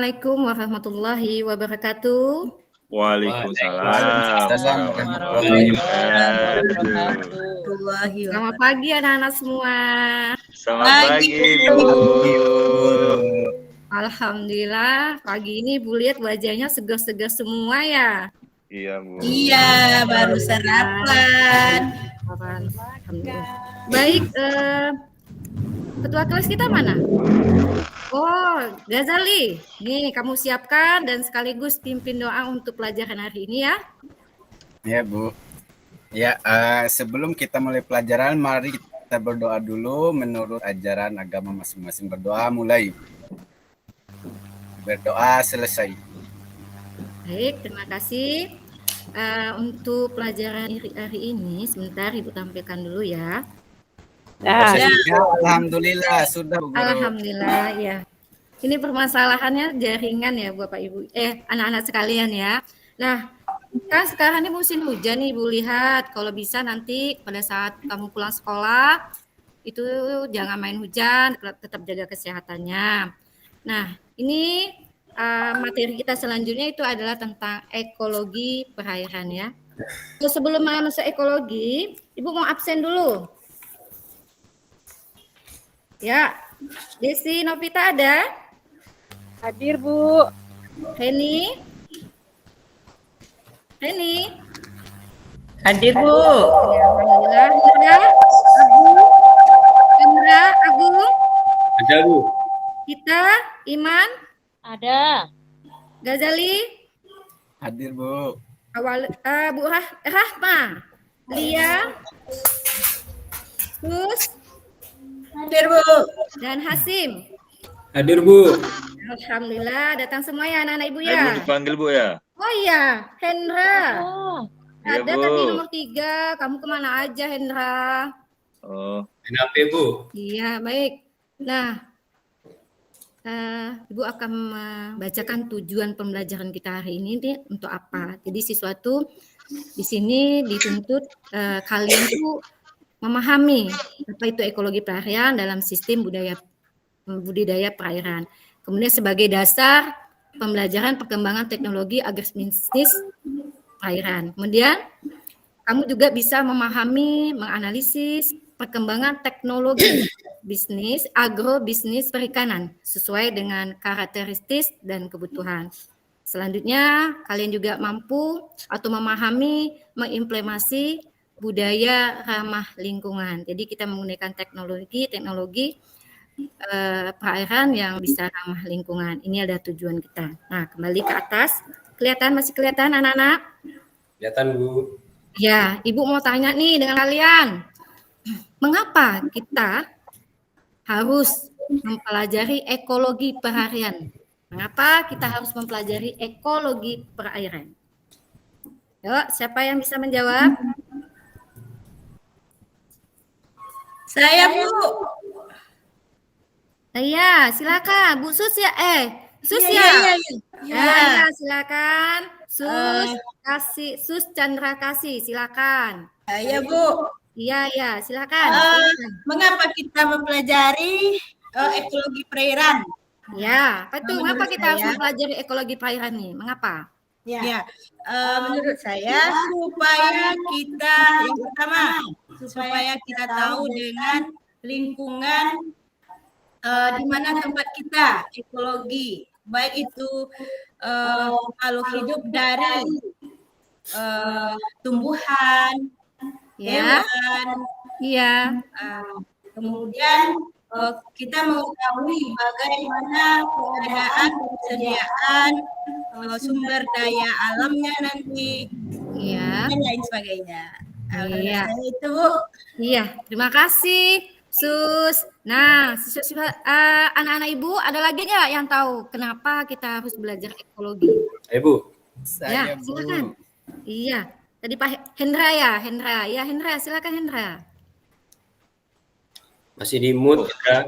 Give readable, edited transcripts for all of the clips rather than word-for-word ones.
Assalamualaikum warahmatullahi wabarakatuh. Waalaikumsalam warahmatullahi wabarakatuh. Selamat pagi anak-anak semua. Selamat pagi, Bu. Alhamdulillah, pagi ini Bu lihat wajahnya segar-segar semua ya. Iya, Bu. Iya, baru sarapan. Alhamdulillah. Baik, ketua kelas kita mana? Oh, Ghazali. Nih, kamu siapkan dan sekaligus pimpin doa untuk pelajaran hari ini ya. Ya, Bu. Ya, sebelum kita mulai pelajaran, mari kita berdoa dulu menurut ajaran agama masing-masing. Berdoa mulai. Berdoa selesai. Baik, terima kasih. Untuk pelajaran hari ini, sebentar Ibu tampilkan dulu ya. Alhamdulillah, sudah Bu Guru. Alhamdulillah, ya. Ini permasalahannya jaringan ya Bapak Ibu, anak-anak sekalian ya. Nah, kan sekarang ini musim hujan nih Ibu lihat, kalau bisa nanti pada saat kamu pulang sekolah, itu jangan main hujan, tetap jaga kesehatannya. Nah, ini materi kita selanjutnya itu adalah tentang ekologi perairan ya. Terus sebelum masuk ekologi, Ibu mau absen dulu. Ya, Desi Novita ada? Hadir, Bu. Heni? Hadir, Bu. Ya, alhamdulillah. Hendra, Agung? Ada, Bu. Kita, Iman? Ada. Ghazali? Hadir, Bu. Bu Rahma? Lia? Sus? Hadir, Bu. Dan Hasim? Hadir, Bu. Alhamdulillah, datang semua ya anak-anak Ibu Ibu ya? dipanggil, Bu ya? Oh iya, Hendra. Oh, Iya, Ada Bu. tadi nomor 3. Kamu kemana aja, Hendra? Oh. Kenapa, Bu? Iya, baik. Nah, Ibu akan membacakan tujuan pembelajaran kita hari ini untuk apa. Jadi sesuatu di sini dituntut kalian tuh memahami apa itu ekologi perairan dalam sistem budidaya perairan. Kemudian sebagai dasar pembelajaran perkembangan teknologi agribisnis perairan. Kemudian kamu juga bisa memahami, menganalisis perkembangan teknologi bisnis, agrobisnis perikanan sesuai dengan karakteristik dan kebutuhan. Selanjutnya, kalian juga mampu atau memahami, mengimplementasi budaya ramah lingkungan. Jadi kita menggunakan teknologi perairan yang bisa ramah lingkungan. Ini adalah tujuan kita. Nah, kembali ke atas. Masih kelihatan anak-anak? Kelihatan, Bu. Ya, Ibu mau tanya nih dengan kalian. Mengapa kita harus mempelajari ekologi perairan? Mengapa kita harus mempelajari ekologi perairan? Yuk, siapa yang bisa menjawab? Saya, Bu. Iya, silakan. Bu Sus ya. Sus ya. Ya, silakan. Sus Chandra Kasih, silakan. Saya, Bu. Iya, silakan. Mengapa kita mempelajari ekologi perairan? Ya, betul. Mengapa kita harus saya- mempelajari ekologi perairan nih? Mengapa? Ya, menurut saya supaya kita yang pertama supaya kita tahu dengan lingkungan di mana tempat kita ekologi, baik itu makhluk hidup dari tumbuhan, Ya, hewan, iya. kemudian kita mengetahui bagaimana keadaan persediaan sumber daya alamnya nanti Iya. dan lain sebagainya. Iya. Saya itu, Bu. Iya, terima kasih, Sus. Nah, anak-anak Ibu ada lagi nggak yang tahu kenapa kita harus belajar ekologi? Ayo, Bu. Saya, Bu. Silakan. Iya, tadi Pak Hendra ya, Hendra, silakan Hendra. Masih di mute, ya.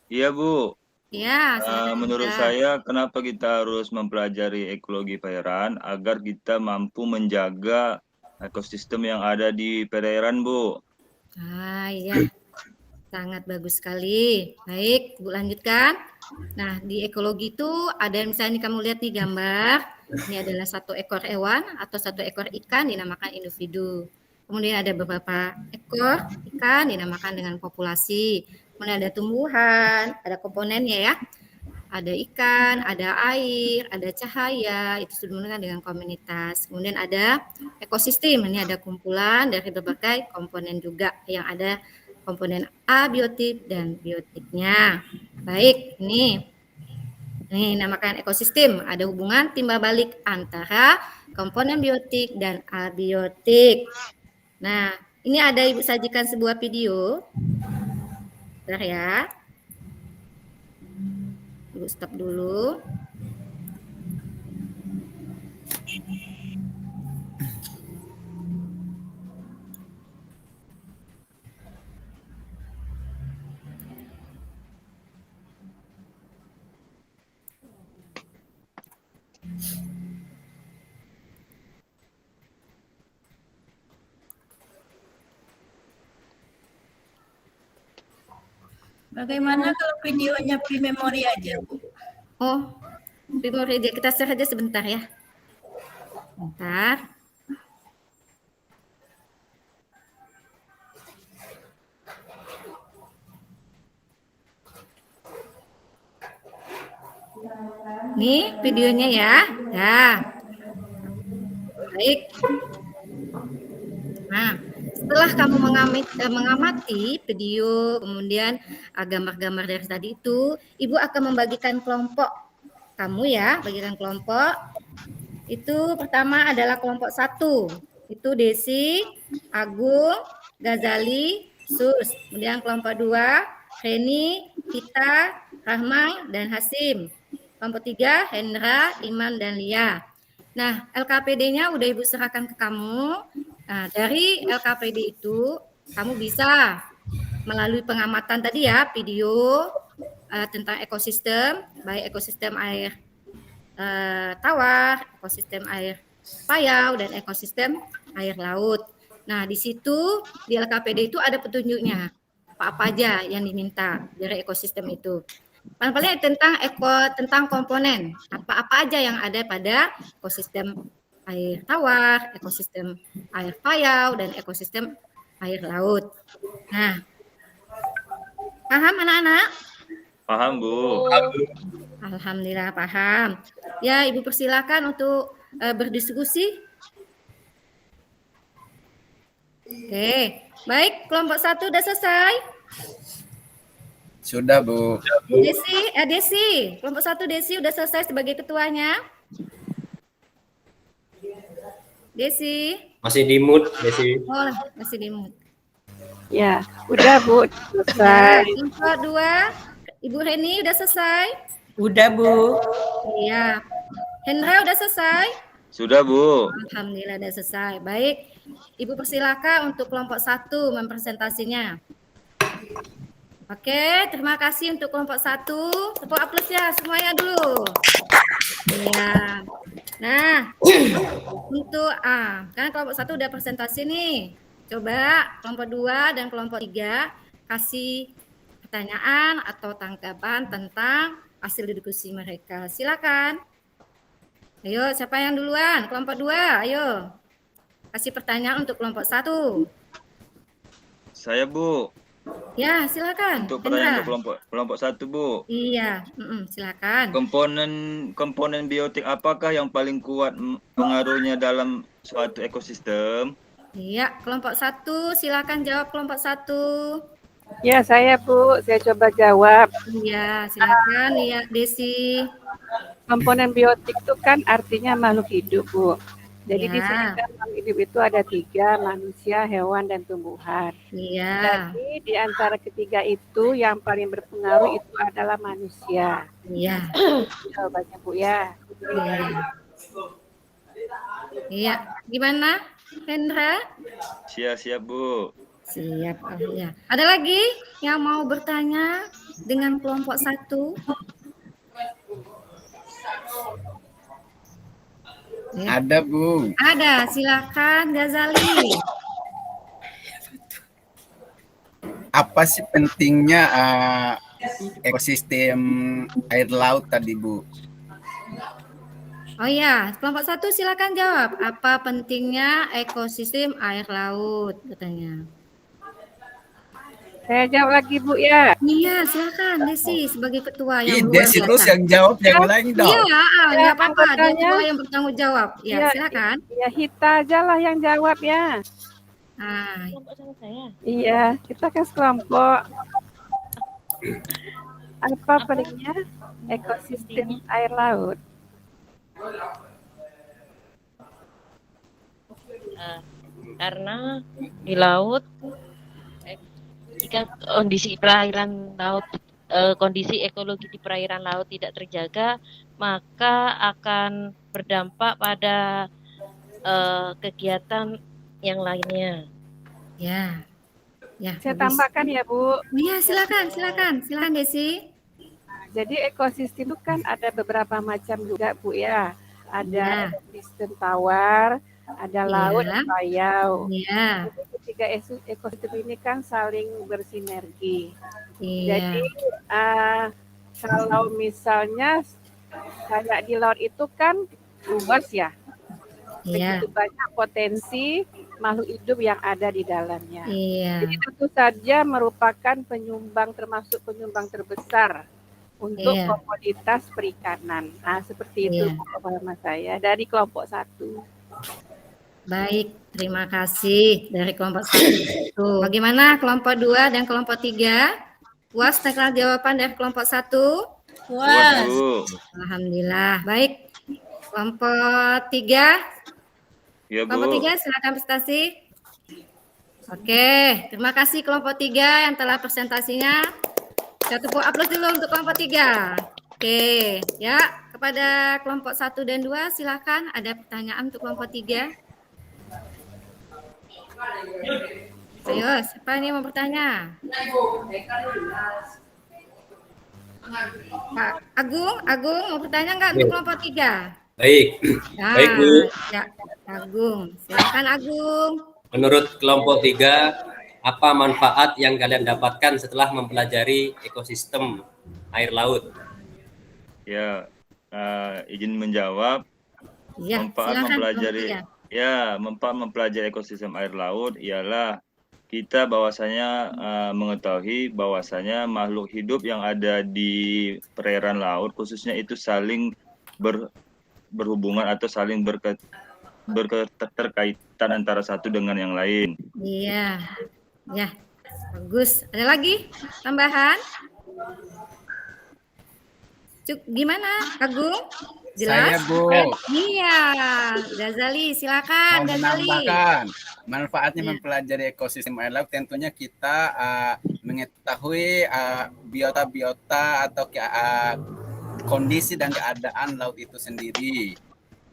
Iya, Bu. Iya, silakan. Menurut saya, kenapa kita harus mempelajari ekologi perairan agar kita mampu menjaga ekosistem yang ada di perairan, Bu. Iya. Sangat bagus sekali. Baik, Bu lanjutkan. Nah, di ekologi itu ada misalnya kamu lihat nih gambar. Ini adalah satu ekor hewan atau satu ekor ikan dinamakan individu. Kemudian ada beberapa ekor ikan dinamakan dengan populasi. Kemudian ada tumbuhan, ada komponennya ya. Ada ikan, ada air, ada cahaya, itu disebut dengan komunitas. Kemudian ada ekosistem, ini ada kumpulan dari berbagai komponen juga yang ada komponen abiotik dan biotiknya. Baik, ini namakan ekosistem. Ada hubungan timbal balik antara komponen biotik dan abiotik. Nah, ini ada Ibu sajikan sebuah video. Bentar ya. Ibu stop dulu. Bagaimana kalau videonya pre-memory aja, Bu? Oh, memori kita share aja sebentar ya. Bentar. Nih videonya ya. Nah, baik. Nah, setelah kamu mengamati video, kemudian gambar-gambar dari tadi itu, Ibu akan membagikan kelompok kamu ya, bagikan kelompok. Itu pertama adalah kelompok 1. Itu Desi, Agung, Ghazali, Sus. Kemudian kelompok 2, Reni, Kita, Rahma, dan Hasim. Kelompok 3, Hendra, Iman, dan Lia. Nah, LKPD-nya udah Ibu serahkan ke kamu. Nah, dari LKPD itu, kamu bisa melalui pengamatan tadi ya, video tentang ekosistem, baik ekosistem air tawar, ekosistem air payau, dan ekosistem air laut. Nah, di situ di LKPD itu ada petunjuknya, apa-apa aja yang diminta dari ekosistem itu. Paling tentang komponen, apa-apa aja yang ada pada ekosistem air tawar, ekosistem air payau, dan ekosistem air laut. Nah, paham anak-anak? Paham, Bu. Alhamdulillah paham. Ya, Ibu persilakan untuk berdiskusi. Oke, baik. Kelompok 1 udah selesai? Sudah, Bu. Desi, kelompok 1 Desi udah selesai sebagai ketuanya. Desi. Masih di mood, Desi. Oh, masih di mute. Ya, udah Bu, selesai. Kelompok 2, Ibu Reni udah selesai? Udah, Bu. Iya. Hendra udah selesai? Sudah, Bu. Alhamdulillah udah selesai. Baik, Ibu persilakan untuk kelompok 1 mempresentasinya. Oke, terima kasih untuk kelompok 1. Tepuk aplaus ya semuanya dulu. Iya. Nah, untuk kan kelompok 1 udah presentasi nih. Coba kelompok 2 dan kelompok 3 kasih pertanyaan atau tanggapan tentang hasil diskusi mereka. Silakan. Ayo, siapa yang duluan? Kelompok 2, ayo. Kasih pertanyaan untuk kelompok 1. Saya, Bu. Ya, silakan. Untuk pertanyaan Hendra. untuk kelompok 1, Bu. Iya, silakan. Komponen biotik apakah yang paling kuat pengaruhnya dalam suatu ekosistem? Iya, kelompok 1, silakan jawab kelompok 1. Ya, saya Bu, saya coba jawab. Iya, silakan lihat Desi. Komponen biotik itu kan artinya makhluk hidup, Bu. Jadi Ya. di sini kan makhluk hidup itu ada 3, manusia, hewan, dan tumbuhan. Iya, Jadi di antara ketiga itu yang paling berpengaruh itu adalah manusia. iya, Jawabannya Bu ya. iya. Iya, gimana, Hendra? Siap-siap, Bu. Siap, ya. Ada lagi yang mau bertanya dengan kelompok 1? Ya. Ada, Bu. Ada, silakan Ghazali. apa sih pentingnya ekosistem air laut tadi, Bu? Oh ya, kelompok 1 silakan jawab. Apa pentingnya ekosistem air laut katanya? Saya jawab lagi Bu ya. Iya, silakan Desi sebagai ketua yang luar Desi terus biasa. yang jawab yang lain dong. Iya, nggak apa-apa. Dia anggotanya. ketua yang bertanggung jawab. Ya, Iya. silakan. Ya Hita aja lah yang jawab ya. Ah, Iya, kita kan sekelompok. Apa pentingnya ekosistem air laut? Karena di laut jika kondisi perairan laut kondisi ekologi di perairan laut tidak terjaga, maka akan berdampak pada kegiatan yang lainnya. ya. Ya, Saya bagus. tambahkan ya Bu. Iya, silakan Desi. Jadi ekosistem itu kan ada beberapa macam juga Bu ya. Ada Ya. ekosistem tawar, ada laut, Iya. payau. Iya, Jadi ketiga ekosistem ini kan saling bersinergi. iya, Jadi kalau misalnya kayak di laut itu kan luas ya, iya, begitu banyak potensi makhluk hidup yang ada di dalamnya. iya, Jadi tentu saja merupakan penyumbang termasuk penyumbang terbesar untuk Iya. komoditas perikanan. Nah, seperti itu Iya. pemahaman saya dari kelompok 1. Baik, terima kasih dari kelompok 1. Bagaimana kelompok 2 dan kelompok 3? Puas dengan jawaban dari kelompok 1? Puas. Bu. Alhamdulillah. Baik, kelompok 3. Ya, Bu. Kelompok 3 silakan presentasi. Oke, terima kasih kelompok 3 yang telah presentasinya. Kita tepuk aplaus dulu untuk kelompok 3. Oke, ya, kepada kelompok 1 dan 2 silakan ada pertanyaan untuk kelompok 3. Ayo, siapa nih mau bertanya? Pak Agung mau bertanya nggak untuk kelompok 3? Baik, Ya, baik Bu. ya, Agung. Silakan Agung. Menurut kelompok 3, apa manfaat yang kalian dapatkan setelah mempelajari ekosistem air laut? Ya, izin menjawab. Ya, Manfaat silakan mempelajari kelompok 3. manfaat mempelajari ekosistem air laut ialah kita bahwasanya mengetahui bahwasanya makhluk hidup yang ada di perairan laut khususnya itu saling berhubungan atau saling berketerkaitan antara satu dengan yang lain. Iya, ya, bagus. Ada lagi tambahan? Gimana, Agung? Saya, Jelas? Bu, Iya, Ghazali, silakan mau Ghazali. menambahkan manfaatnya Ya. mempelajari ekosistem air laut. Tentunya kita mengetahui biota-biota atau kondisi dan keadaan laut itu sendiri.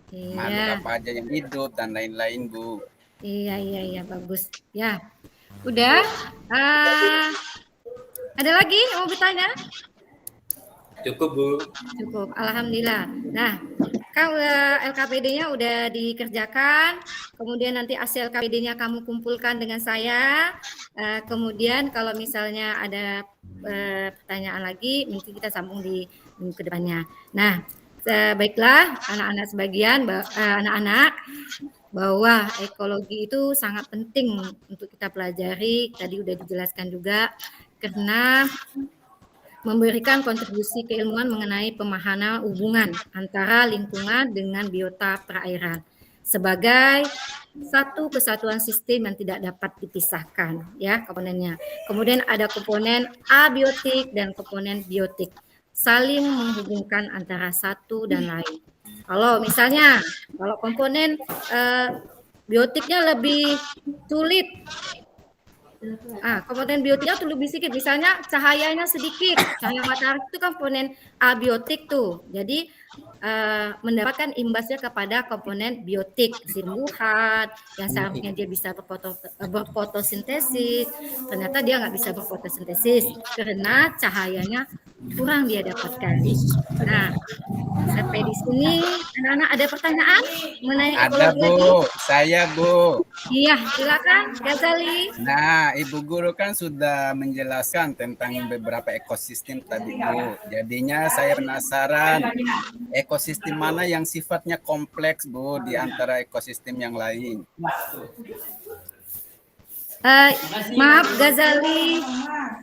Makhluk Iya, apa aja yang hidup dan lain-lain, Bu. iya, bagus. Ya, udah. Ada lagi yang mau bertanya? Cukup Bu. Cukup, alhamdulillah. Nah, kan LKPD-nya udah dikerjakan, kemudian nanti hasil LKPD-nya kamu kumpulkan dengan saya. Kemudian kalau misalnya ada pertanyaan lagi, mungkin kita sambung di minggu kedepannya. Nah, baiklah anak-anak sebagian, anak-anak, bahwa ekologi itu sangat penting untuk kita pelajari. Tadi udah dijelaskan juga, karena memberikan kontribusi keilmuan mengenai pemahaman hubungan antara lingkungan dengan biota perairan sebagai satu kesatuan sistem yang tidak dapat dipisahkan, ya komponennya. Kemudian ada komponen abiotik dan komponen biotik, saling menghubungkan antara satu dan lain. Kalau misalnya kalau komponen biotiknya lebih sulit, komponen biotiknya tuh lebih sedikit, misalnya cahayanya sedikit, cahaya matahari itu komponen abiotik tuh, jadi mendapatkan imbasnya kepada komponen biotik, tumbuhan yang seharusnya dia bisa berfotosintesis, ternyata dia nggak bisa berfotosintesis karena cahayanya kurang dia dapatkan. Nah, sampai di sini anak-anak ada pertanyaan mengenai Ada ekologi lagi? Bu, saya Bu. Iya, silakan Ghazali. Nah, Ibu Guru kan sudah menjelaskan tentang beberapa ekosistem tadi Bu. Jadinya saya penasaran ekosistem mana yang sifatnya kompleks Bu di antara ekosistem yang lain. Maaf Ghazali,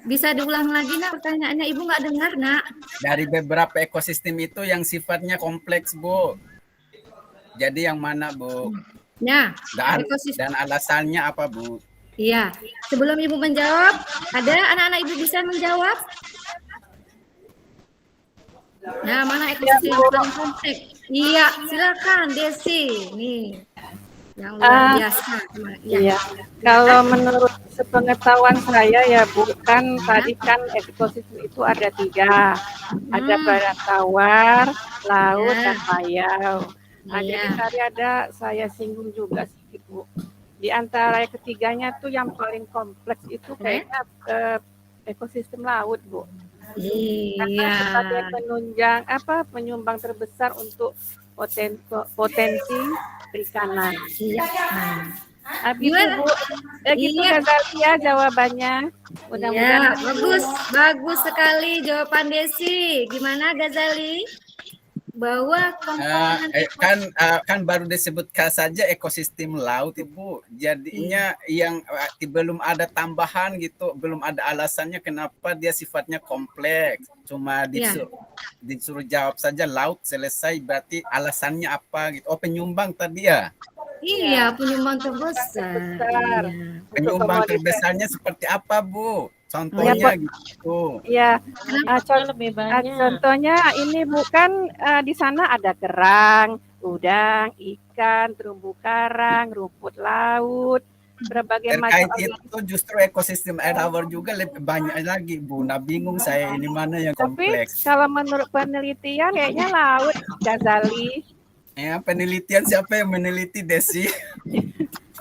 bisa diulang lagi nak pertanyaannya, Ibu nggak dengar nak. Dari beberapa ekosistem itu yang sifatnya kompleks Bu. Jadi yang mana Bu? Ya, Dan alasannya apa Bu? Iya, sebelum Ibu menjawab, ada anak-anak Ibu bisa menjawab? Nah, mana ekosistem yang paling kompleks? Iya, silakan Desi. Nih, yang luar biasa. Iya. Kalau menurut sepengetahuan saya ya Bu, kan tadi kan ekosistem itu ada 3. Ada badak tawar, laut, dan payau. Nah, jadi tadi saya singgung juga sedikit Bu. Di antara ketiganya tuh yang paling kompleks itu kayaknya ekosistem laut Bu. Karena sebagai penyumbang terbesar untuk potensi perikanan. Habis Bu, gitu Ghazali ya jawabannya. Mudah-mudahan bagus sekali jawaban Desi. Gimana Ghazali? Bahwa kan baru disebutkan saja ekosistem laut Ibu. Jadinya yang belum ada tambahan gitu, belum ada alasannya kenapa dia sifatnya kompleks. Cuma disuruh jawab saja laut selesai, berarti alasannya apa gitu. Oh, penyumbang tadi ya? Iya, penyumbang terbesar. Penyumbang terbesarnya seperti apa Bu? Contohnya gitu. Iya. Lebih banyak. Contohnya ini bukan di sana ada kerang, udang, ikan, terumbu karang, rumput laut, berbagai macam. Terkait itu justru ekosistem air tawar juga lebih banyak lagi Bu. Nah, bingung saya ini mana yang kompleks. Tapi kalau menurut penelitian kayaknya laut, Ghazali. Ya, penelitian siapa yang meneliti Desi?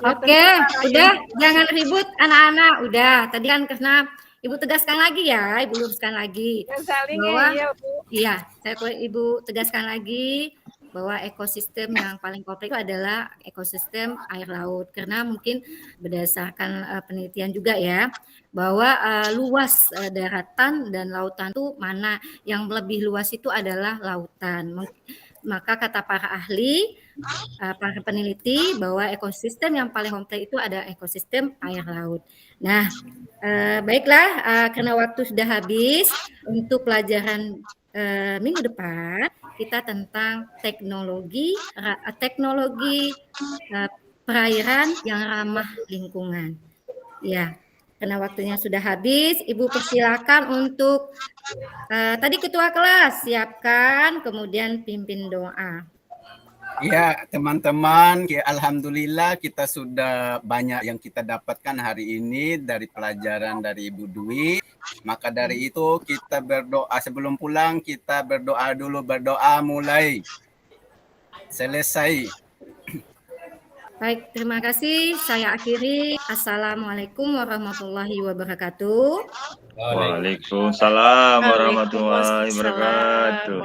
Oke, udah jangan ribut anak-anak. Udah, tadi kan karena Ibu tegaskan lagi ya, Ibu luruskan lagi. Bahwa, iya, Ibu tegaskan lagi bahwa ekosistem yang paling kompleks itu adalah ekosistem air laut. Karena mungkin berdasarkan penelitian juga ya, bahwa luas daratan dan lautan itu mana yang lebih luas itu adalah lautan. Maka kata para ahli, para peneliti bahwa ekosistem yang paling kompleks itu ada ekosistem air laut. Nah, baiklah, karena waktu sudah habis untuk pelajaran minggu depan kita tentang teknologi perairan yang ramah lingkungan. Ya, karena waktunya sudah habis, Ibu persilakan untuk tadi ketua kelas siapkan, kemudian pimpin doa. Ya, teman-teman, alhamdulillah kita sudah banyak yang kita dapatkan hari ini dari pelajaran dari Ibu Dwi. Maka dari itu kita berdoa sebelum pulang, kita berdoa dulu, berdoa mulai selesai. Baik, terima kasih. Saya akhiri. Assalamualaikum warahmatullahi wabarakatuh. Waalaikumsalam warahmatullahi wabarakatuh.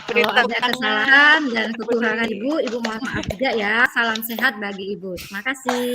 Kalau ada kesalahan dan kekurangan Ibu mohon maaf juga ya. Salam sehat bagi Ibu. Terima kasih.